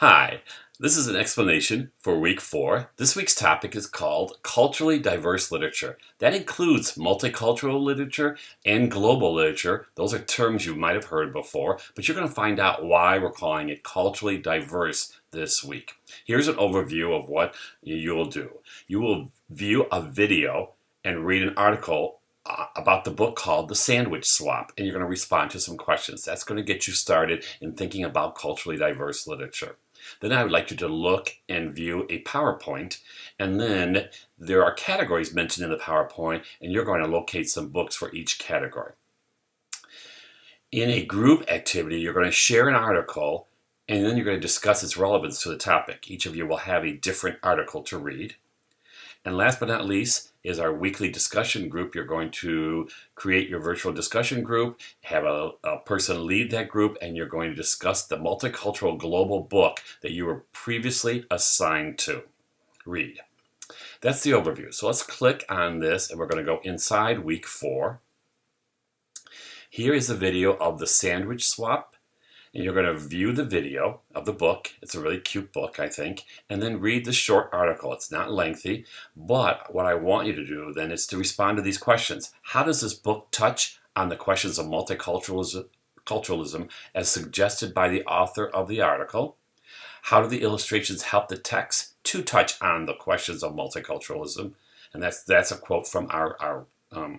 Hi, this is an explanation for week 4. This week's topic is called culturally diverse literature. That includes multicultural literature and global literature. Those are terms you might have heard before, but you're going to find out why we're calling it culturally diverse this week. Here's an overview of what you will do. You will view a video and read an article about the book called The Sandwich Swap, and you're going to respond to some questions. That's going to get you started in thinking about culturally diverse literature. Then I would like you to look and view a PowerPoint, and then there are categories mentioned in the PowerPoint, and you're going to locate some books for each category. In a group activity, you're going to share an article, and then you're going to discuss its relevance to the topic. Each of you will have a different article to read. And last but not least is our weekly discussion group. You're going to create your virtual discussion group, have a person lead that group, and you're going to discuss the multicultural global book that you were previously assigned to read. That's the overview. So let's click on this, and we're going to go inside week 4. Here is a video of The Sandwich Swap. And you're going to view the video of the book. It's a really cute book, I think. And then read the short article. It's not lengthy. But what I want you to do then is to respond to these questions. How does this book touch on the questions of multiculturalism as suggested by the author of the article? How do the illustrations help the text to touch on the questions of multiculturalism? And that's a quote from our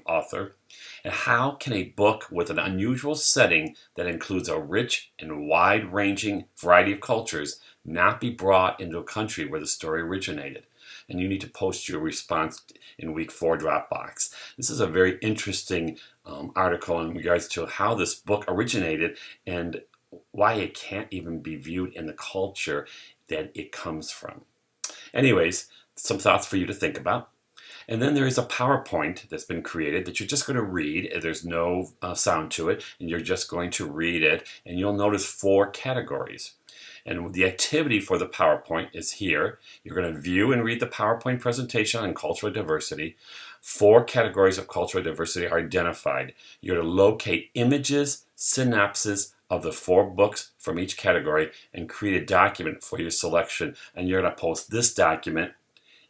author. And how can a book with an unusual setting that includes a rich and wide-ranging variety of cultures not be brought into a country where the story originated? And you need to post your response in week 4 Dropbox. This is a very interesting article in regards to how this book originated and why it can't even be viewed in the culture that it comes from. Anyways, some thoughts for you to think about. And then there is a PowerPoint that's been created that you're just going to read. There's no sound to it, and you're just going to read it. And you'll notice 4 categories. And the activity for the PowerPoint is here. You're going to view and read the PowerPoint presentation on cultural diversity. 4 categories of cultural diversity are identified. You're going to locate images, synopses of the 4 books from each category, and create a document for your selection. And you're going to post this document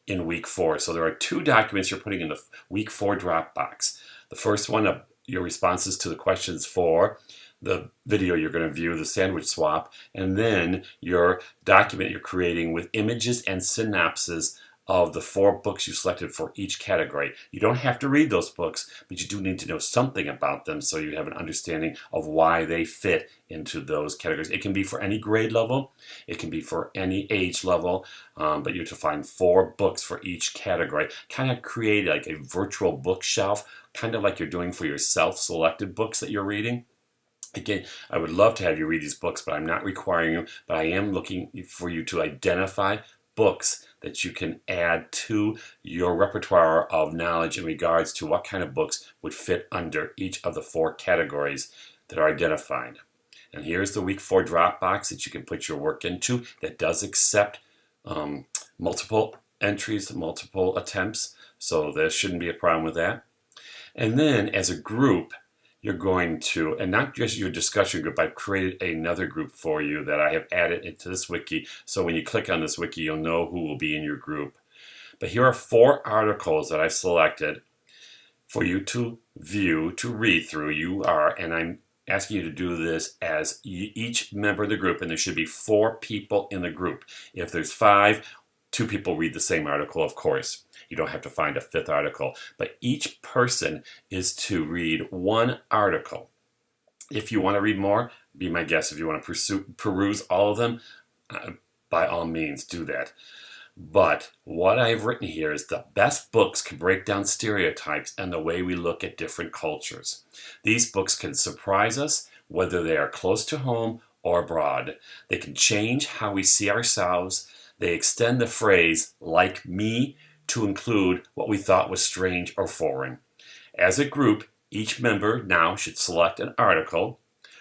in week 4. So there are 2 documents you're putting in the week 4 Dropbox. The first one, your responses to the questions for the video you're going to view, The Sandwich Swap, and then your document you're creating with images and synopses of the 4 books you selected for each category. You don't have to read those books, but you do need to know something about them so you have an understanding of why they fit into those categories. It can be for any grade level, it can be for any age level, but you have to find 4 books for each category. Kind of create like a virtual bookshelf, kind of like you're doing for your self-selected books that you're reading. Again, I would love to have you read these books, but I'm not requiring you, but I am looking for you to identify books that you can add to your repertoire of knowledge in regards to what kind of books would fit under each of the 4 categories that are identified. And here's the week 4 Dropbox that you can put your work into that does accept multiple entries, multiple attempts, so there shouldn't be a problem with that. And then as a group, you're going to, and not just your discussion group, I've created another group for you that I have added into this wiki. So when you click on this wiki, you'll know who will be in your group. But here are 4 articles that I've selected for you to view, to read through. And I'm asking you to do this as each member of the group, and there should be 4 people in the group. If there's 5, 2 people read the same article, of course. You don't have to find a 5th article, but each person is to read 1 article. If you want to read more, be my guest. If you want to peruse all of them, by all means, do that. But what I've written here is the best books can break down stereotypes and the way we look at different cultures. These books can surprise us, whether they are close to home or abroad. They can change how we see ourselves. They extend the phrase, like me, to include what we thought was strange or foreign. As a group, each member now should select an article,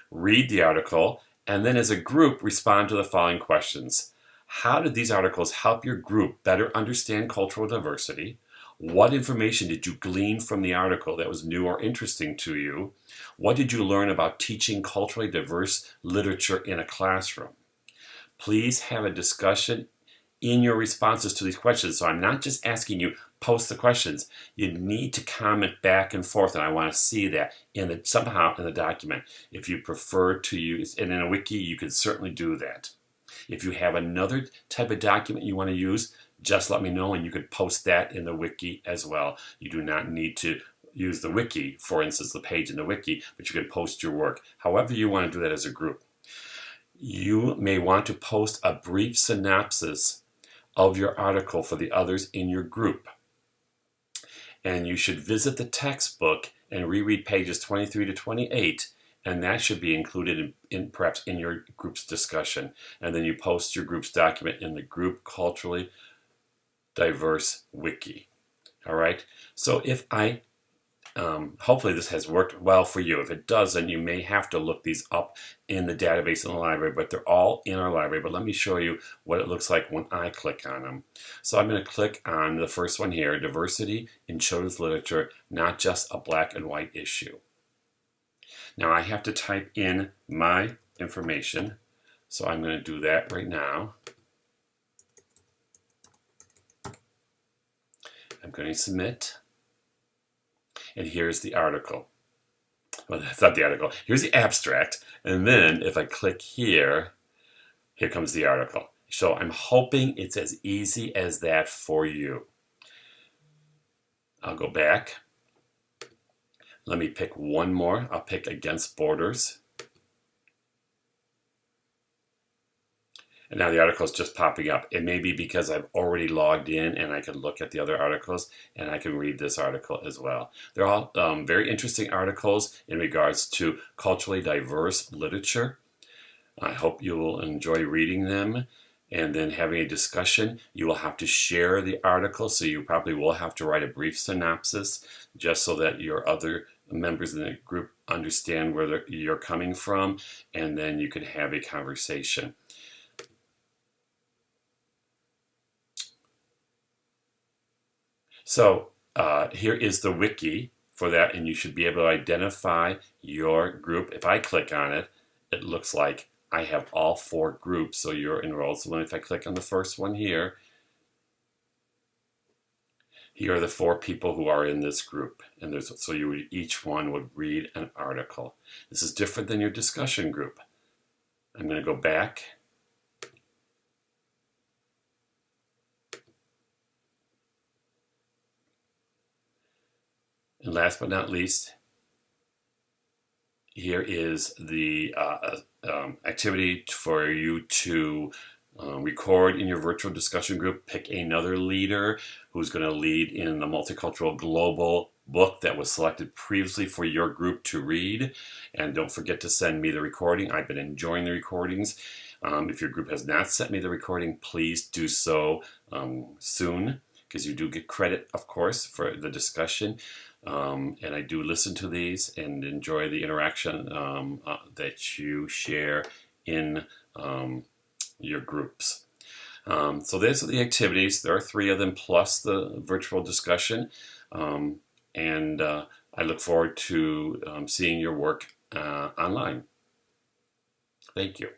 read the article, and then as a group respond to the following questions. How did these articles help your group better understand cultural diversity? What information did you glean from the article that was new or interesting to you? What did you learn about teaching culturally diverse literature in a classroom? Please have a discussion in your responses to these questions. So I'm not just asking you, post the questions. You need to comment back and forth, and I want to see that somehow in the document. If you prefer to use, and in a wiki, you can certainly do that. If you have another type of document you want to use, just let me know, and you could post that in the wiki as well. You do not need to use the wiki, for instance, the page in the wiki, but you can post your work. However you want to do that as a group. You may want to post a brief synopsis of your article for the others in your group. And you should visit the textbook and reread pages 23 to 28, and that should be included perhaps in your group's discussion. And then you post your group's document in the group culturally diverse wiki. All right. So if hopefully this has worked well for you. If it doesn't, you may have to look these up in the database in the library, but they're all in our library. But let me show you what it looks like when I click on them. So I'm going to click on the first one here, Diversity in Children's Literature, Not Just a Black and White Issue. Now I have to type in my information, so I'm going to do that right now. I'm going to submit. And here's the article. Well, that's not the article. Here's the abstract. And then if I click here, here comes the article. So I'm hoping it's as easy as that for you. I'll go back. Let me pick one more. I'll pick Against Borders. And now the article is just popping up. It may be because I've already logged in and I can look at the other articles and I can read this article as well. They're all very interesting articles in regards to culturally diverse literature. I hope you will enjoy reading them and then having a discussion. You will have to share the article, so you probably will have to write a brief synopsis just so that your other members in the group understand where you're coming from, and then you can have a conversation. So here is the wiki for that, and you should be able to identify your group. If I click on it, it looks like I have all 4 groups, so you're enrolled. So if I click on the first one here, here are the 4 people who are in this group, and so each one would read an article. This is different than your discussion group. I'm going to go back. And last but not least, here is the activity for you to record in your virtual discussion group. Pick another leader who's going to lead in the Multicultural Global book that was selected previously for your group to read. And don't forget to send me the recording. I've been enjoying the recordings. If your group has not sent me the recording, please do so soon, because you do get credit, of course, for the discussion. And I do listen to these and enjoy the interaction that you share in your groups. So these are the activities. There are 3 of them plus the virtual discussion. And I look forward to seeing your work online. Thank you.